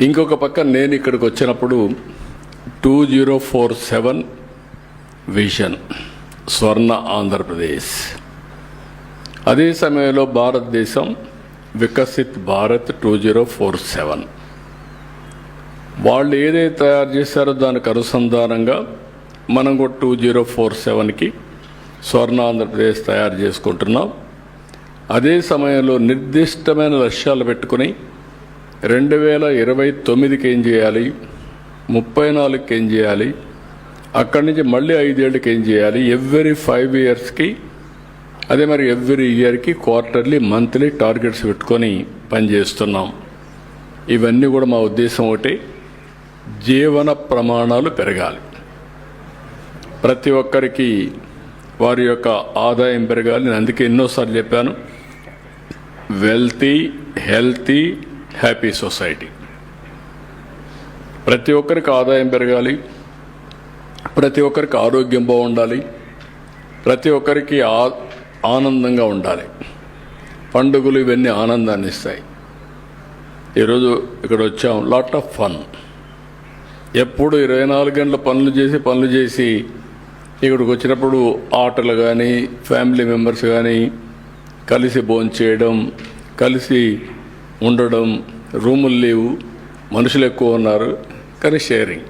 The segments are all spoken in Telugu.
ఇంకొక పక్క నేను ఇక్కడికి వచ్చినప్పుడు 2047 విజన్ స్వర్ణ ఆంధ్రప్రదేశ్. అదే సమయంలో భారతదేశం వికసిత్ భారత్ 2047. వాళ్ళు ఏదైతే తయారు చేశారో దానికి అనుసంధానంగా మనం కూడా 2047కి స్వర్ణ ఆంధ్రప్రదేశ్ తయారు చేసుకుంటున్నాం. అదే సమయంలో నిర్దిష్టమైన లక్ష్యాలు పెట్టుకుని 2029కి ఏం చేయాలి, 34కి ఏం చేయాలి, అక్కడి నుంచి మళ్ళీ 5 ఏళ్ళకి ఏం చేయాలి, ఎవ్రీ 5 ఇయర్స్కి, అదే మరి ఎవ్రీ ఇయర్కి క్వార్టర్లీ మంత్లీ టార్గెట్స్ పెట్టుకొని పనిచేస్తున్నాం. ఇవన్నీ కూడా మా ఉద్దేశం ఒకటి, జీవన ప్రమాణాలు పెరగాలి, ప్రతి ఒక్కరికి వారి యొక్క ఆదాయం పెరగాలి. నేను అందుకే ఎన్నోసార్లు చెప్పాను, వెల్తీ, హెల్తీ, హ్యాపీ సొసైటీ. ప్రతి ఒక్కరికి ఆదాయం పెరగాలి, ప్రతి ఒక్కరికి ఆరోగ్యం బాగుండాలి, ప్రతి ఒక్కరికి ఆనందంగా ఉండాలి. పండుగలు ఇవన్నీ ఆనందాన్ని ఇస్తాయి. ఈరోజు ఇక్కడ వచ్చాం, లాట్ ఆఫ్ ఫన్. ఎప్పుడు 24 గంటల పనులు చేసి ఇక్కడికి వచ్చినప్పుడు ఆటలు కానీ, ఫ్యామిలీ మెంబర్స్ కానీ కలిసి భోంచేయడం, కలిసి ఉండడం, రూములు లేవు, మనుషులు ఎక్కువ ఉన్నారు, కానీ sharing,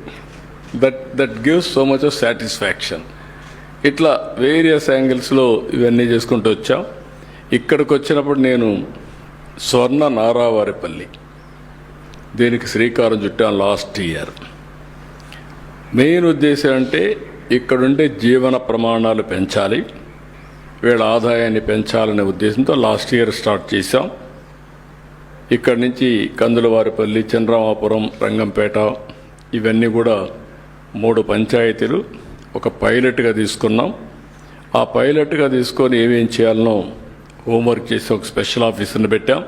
that gives so much of satisfaction. ఇట్లా వేరియస్ యాంగిల్స్లో ఇవన్నీ చేసుకుంటూ వచ్చాం. ఇక్కడికి వచ్చినప్పుడు నేను స్వర్ణ నారావారిపల్లి దీనికి శ్రీకారం చుట్టాను లాస్ట్ ఇయర్. మెయిన్ ఉద్దేశం అంటే ఇక్కడుండే జీవన ప్రమాణాలు పెంచాలి, వీళ్ళ ఆదాయాన్ని పెంచాలనే ఉద్దేశంతో లాస్ట్ ఇయర్ స్టార్ట్ చేశాం. ఇక్కడి నుంచి కందులవారిపల్లి, చంద్రమాపురం, రంగంపేట ఇవన్నీ కూడా 3 పంచాయతీలు ఒక పైలట్గా తీసుకున్నాం. ఆ పైలట్గా తీసుకొని ఏమేం చేయాలనో హోంవర్క్ చేసి ఒక స్పెషల్ ఆఫీసర్ని పెట్టాం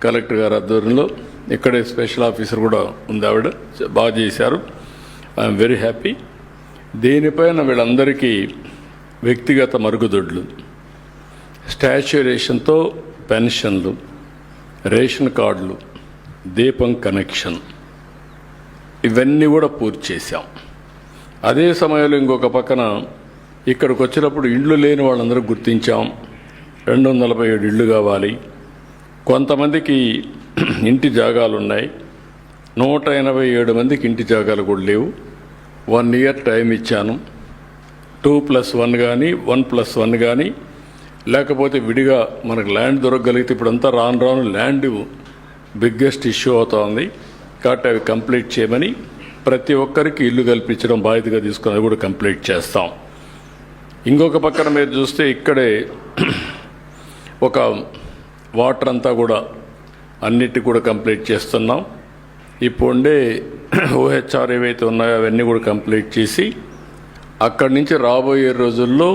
కలెక్టర్ గారి ఆధ్వర్యంలో. ఇక్కడే స్పెషల్ ఆఫీసర్ కూడా ఉంది, ఆవిడ బాగా చేశారు. I'm very happy. దీనిపైన వీళ్ళందరికీ వ్యక్తిగత మరుగుదొడ్లు, స్టాచ్యురేషన్తో పెన్షన్లు, రేషన్ కార్డులు, దీపం కనెక్షన్ ఇవన్నీ కూడా పూర్తి చేశాం. అదే సమయంలో ఇంకొక పక్కన ఇక్కడికి వచ్చినప్పుడు ఇండ్లు లేని వాళ్ళందరూ గుర్తించాం. 247 ఇళ్ళు కావాలి. కొంతమందికి ఇంటి జాగాలు ఉన్నాయి, 187 మందికి ఇంటి జాగాలు కూడా లేవు. 1 ఇయర్ టైం ఇచ్చాను. 2+1 కానీ 1+1 కానీ, లేకపోతే విడిగా మనకు ల్యాండ్ దొరకగలిగితే, ఇప్పుడంతా రాను ల్యాండ్ బిగ్గెస్ట్ ఇష్యూ అవుతోంది. కాబట్టి అవి కంప్లీట్ చేయమని ప్రతి ఒక్కరికి ఇల్లు కల్పించడం బాధ్యతగా తీసుకుని అవి కూడా కంప్లీట్ చేస్తాం. ఇంకొక పక్కన మీరు చూస్తే ఇక్కడే ఒక వాటర్ అంతా కూడా అన్నిటి కూడా కంప్లీట్ చేస్తున్నాం. ఇప్పుడు ఉండే ఓహెచ్ఆర్ ఏవైతే ఉన్నాయో అవన్నీ కూడా కంప్లీట్ చేసి అక్కడి నుంచి రాబోయే రోజుల్లో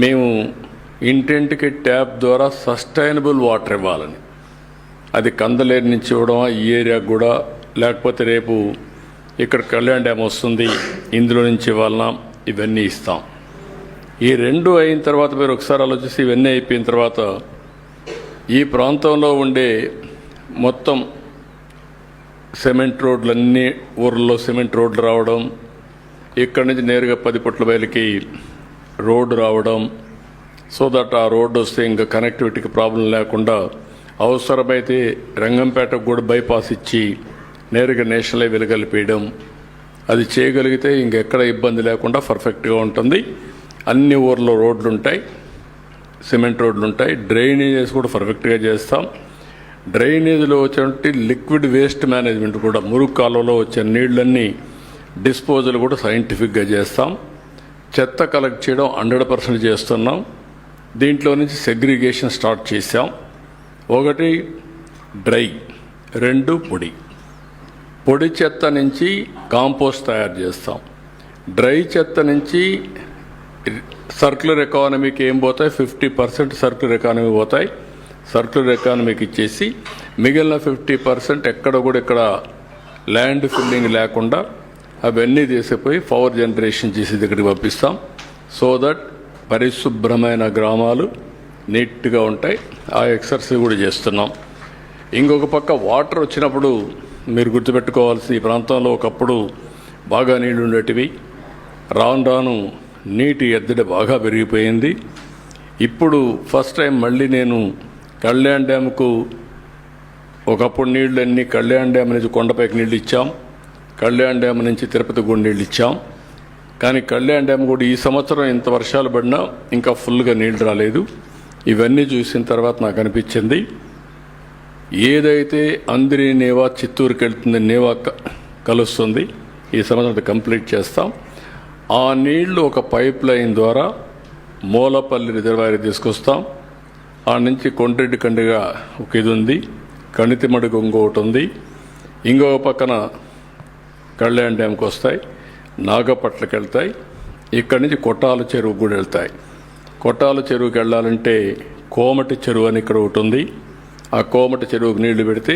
మేము ఇంటింటికి ట్యాప్ ద్వారా సస్టైనబుల్ వాటర్ ఇవ్వాలని, అది కందలేరు నుంచి ఇవ్వడమా ఈ ఏరియాకు కూడా, లేకపోతే రేపు ఇక్కడ కళ్యాణ్ డ్యామ్ వస్తుంది ఇందులో నుంచి ఇవ్వాలన్నా, ఇవన్నీ ఇస్తాం. ఈ 2 అయిన తర్వాత మీరు ఒకసారి ఆలోచిస్తే ఇవన్నీ అయిపోయిన తర్వాత ఈ ప్రాంతంలో ఉండే మొత్తం సిమెంట్ రోడ్లన్నీ, ఊర్లో సిమెంట్ రోడ్లు రావడం, ఇక్కడి నుంచి నేరుగా 10 పుట్ల బయలుకి రోడ్డు రావడం, సో దట్ ఆ రోడ్డు వస్తే ఇంకా కనెక్టివిటీకి ప్రాబ్లం లేకుండా, అవసరమైతే రంగంపేటకు కూడా బైపాస్ ఇచ్చి నేరుగా నేషనల్ హైవేలు కలిపేయడం, అది చేయగలిగితే ఇంకెక్కడ ఇబ్బంది లేకుండా పర్ఫెక్ట్గా ఉంటుంది. అన్ని ఊర్లో రోడ్లు ఉంటాయి, సిమెంట్ రోడ్లు ఉంటాయి. డ్రైనేజెస్ కూడా పర్ఫెక్ట్గా చేస్తాం. డ్రైనేజీలో వచ్చే లిక్విడ్ వేస్ట్ మేనేజ్మెంట్ కూడా, మురుగు కాలువలో వచ్చే నీళ్ళన్నీ డిస్పోజల్ కూడా సైంటిఫిక్గా చేస్తాం. చెత్త కలెక్ట్ చేయడం 100% చేస్తున్నాం. దీంట్లో నుంచి సెగ్రిగేషన్ స్టార్ట్ చేసాం. 1 డ్రై, 2 పొడి. పొడి చెత్త నుంచి కాంపోస్ట్ తయారు చేస్తాం. డ్రై చెత్త నుంచి సర్క్యులర్ ఎకానమీకి ఏం పోతాయి, 50% సర్క్యులర్ ఎకానమీ పోతాయి. సర్క్యులర్ ఎకానమీకి ఇచ్చేసి మిగిలిన 50% ఎక్కడ కూడా ఇక్కడ ల్యాండ్ ఫిల్లింగ్ లేకుండా అవన్నీ తీసుకుపోయి పవర్ జనరేషన్ చేసి దగ్గరికి పంపిస్తాం. సో దట్ పరిశుభ్రమైన గ్రామాలు నీట్గా ఉంటాయి. ఆ ఎక్సర్సైజ్ కూడా చేస్తున్నాం. ఇంకొక పక్క వాటర్ వచ్చినప్పుడు మీరు గుర్తుపెట్టుకోవాల్సి, ఈ ప్రాంతంలో ఒకప్పుడు బాగా నీళ్లు ఉండేటివి. రాను రాను నీటి ఎద్దడి బాగా పెరిగిపోయింది. ఇప్పుడు ఫస్ట్ టైం మళ్ళీ నేను కళ్యాణ్ డ్యామ్కు, ఒకప్పుడు నీళ్ళన్నీ కళ్యాణ్ డ్యామ్ నుంచి కొండపైకి నీళ్ళు ఇచ్చాం, కళ్యాణ్ డ్యామ్ నుంచి తిరుపతి కూడా నీళ్ళు ఇచ్చాం. కానీ కళ్యాణ్ డ్యామ్ కూడా ఈ సంవత్సరం ఇంత వర్షాలు పడినా ఇంకా ఫుల్గా నీళ్ళు రాలేదు. ఇవన్నీ చూసిన తర్వాత నాకు అనిపించింది, ఏదైతే అందిరి నేవా చిత్తూరుకి వెళ్తుంది, నేవా కలుస్తుంది, ఈ సంవత్సరం కంప్లీట్ చేస్తాం. ఆ నీళ్లు ఒక పైప్ లైన్ ద్వారా మూలపల్లి రిజర్వాయర్ తీసుకొస్తాం. ఆ నుంచి కొండ్రెడ్డి కండిగా ఒక ఇది ఉంది, కణితిమడుగు ఇంకొకటి ఉంది, ఇంకొక పక్కన కళ్యాణ్ డ్యామ్కి వస్తాయి, నాగపట్లకి వెళ్తాయి, ఇక్కడి నుంచి కొట్టాల చెరువుకు కూడా వెళ్తాయి. కొట్టాల చెరువుకి వెళ్ళాలంటే కోమటి చెరువు అని ఇక్కడ ఒకటి ఉంది. ఆ కోమటి చెరువుకు నీళ్లు పెడితే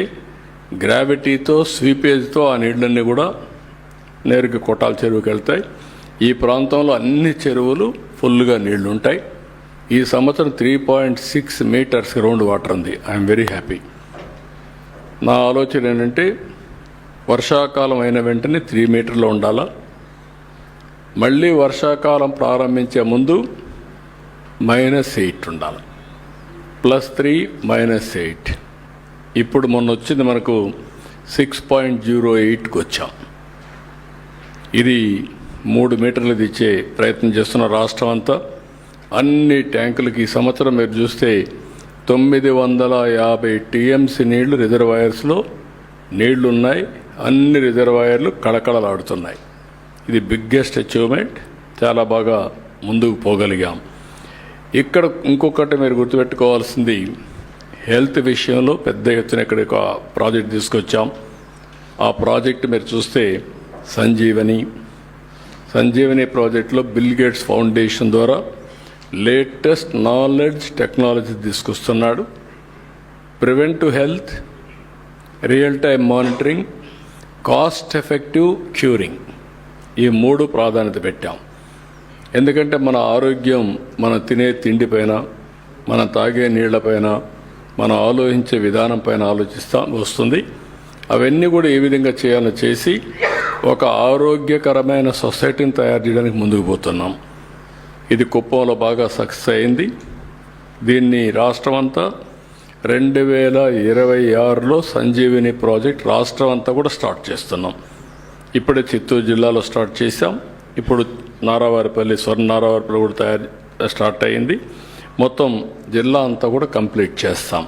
గ్రావిటీతో స్వీపేజ్తో ఆ నీళ్ళన్నీ కూడా నేరుగా కొట్టాల చెరువుకి వెళ్తాయి. ఈ ప్రాంతంలో అన్ని చెరువులు ఫుల్గా నీళ్లు ఉంటాయి. ఈ సంవత్సరం 3.6 మీటర్స్ గ్రౌండ్ వాటర్ ఉంది. I'm very happy. నా ఆలోచన ఏంటంటే వర్షాకాలం అయిన వెంటనే 3 మీటర్లు ఉండాలా. మళ్ళీ వర్షాకాలం ప్రారంభించే ముందు -8 ఉండాలి. +3 -8. ఇప్పుడు మొన్న వచ్చింది మనకు 6.08కి వచ్చాం. ఇది 3 మీటర్లు ఇచ్చే ప్రయత్నం చేస్తున్న రాష్ట్రం అంతా. అన్ని ట్యాంకులకి ఈ సంవత్సరం మీరు చూస్తే 950 టీఎంసీ నీళ్లు రిజర్వాయర్స్లో నీళ్లు ఉన్నాయి. అన్ని రిజర్వాయర్లు కళకళలాడుతున్నాయి. ఇది బిగ్గెస్ట్ అచీవ్మెంట్. చాలా బాగా ముందుకు పోగలిగాం. ఇక్కడ ఇంకొకటి మీరు గుర్తుపెట్టుకోవాల్సింది, హెల్త్ విషయంలో పెద్ద ఎత్తున ఇక్కడ ఒక ప్రాజెక్ట్ తీసుకొచ్చాం. ఆ ప్రాజెక్ట్ మీరు చూస్తే సంజీవని ప్రాజెక్టులో బిల్ గేట్స్ ఫౌండేషన్ ద్వారా లేటెస్ట్ నాలెడ్జ్ టెక్నాలజీ తీసుకొస్తున్నాడు. Preventive health, real time monitoring, cost effective curing, ఈ 3 ప్రాధాన్యత పెట్టాం. ఎందుకంటే మన ఆరోగ్యం మనం తినే తిండిపైన, మనం తాగే నీళ్లపైన, మనం ఆలోచించే విధానం పైన వస్తుంది. అవన్నీ కూడా ఏ విధంగా చేయాలో చేసి ఒక ఆరోగ్యకరమైన సొసైటీని తయారు చేయడానికి ముందుకు పోతున్నాం. ఇది కుప్పంలో బాగా సక్సెస్ అయింది. దీన్ని రాష్ట్రం అంతా 2026లో సంజీవిని ప్రాజెక్ట్ రాష్ట్రం అంతా కూడా స్టార్ట్ చేస్తున్నాం. ఇప్పుడే చిత్తూరు జిల్లాలో స్టార్ట్ చేశాం. ఇప్పుడు నారావారిపల్లి, నారావారిపల్లి కూడా స్టార్ట్ అయ్యింది. మొత్తం జిల్లా అంతా కూడా కంప్లీట్ చేస్తాం.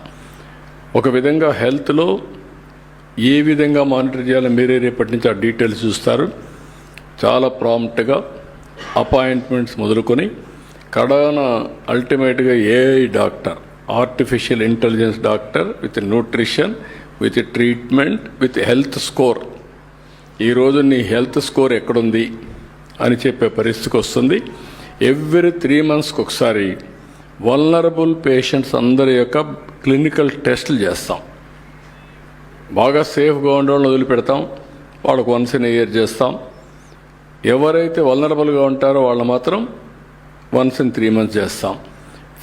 ఒక విధంగా హెల్త్లో ఏ విధంగా మానిటర్ చేయాలో మీరే రేపటి నుంచి ఆ డీటెయిల్స్ చూస్తారు. చాలా ప్రాంప్ట్గా అపాయింట్మెంట్స్ మొదలుకొని కడాన అల్టిమేట్గా AI doctor, artificial intelligence doctor with nutrition, with treatment, with health score. ఈరోజు నీ హెల్త్ స్కోర్ ఎక్కడుంది అని చెప్పే పరిస్థితికి వస్తుంది. ఎవ్రీ 3 monthsకి ఒకసారి వల్నరబుల్ పేషెంట్స్ అందరి యొక్క క్లినికల్ టెస్టులు చేస్తాం. బాగా సేఫ్గా ఉండేవాళ్ళని వదిలిపెడతాం, వాళ్ళకు వన్స్ ఇన్ ఇయర్ చేస్తాం. ఎవరైతే వల్నరబుల్గా ఉంటారో వాళ్ళు మాత్రం వన్స్ ఇన్ 3 months చేస్తాం.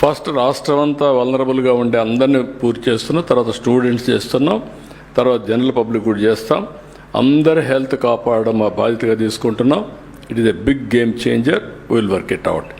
ఫస్ట్ రాష్ట్రం అంతా వల్నరబుల్గా ఉండే అందరినీ పూర్తి చేస్తున్నాం, తర్వాత స్టూడెంట్స్ చేస్తున్నాం, తర్వాత జనరల్ పబ్లిక్ కూడా చేస్తాం. అందరి హెల్త్ కాపాడడం మా బాధ్యతగా తీసుకుంటున్నాం. It is a big game changer. Will work it out.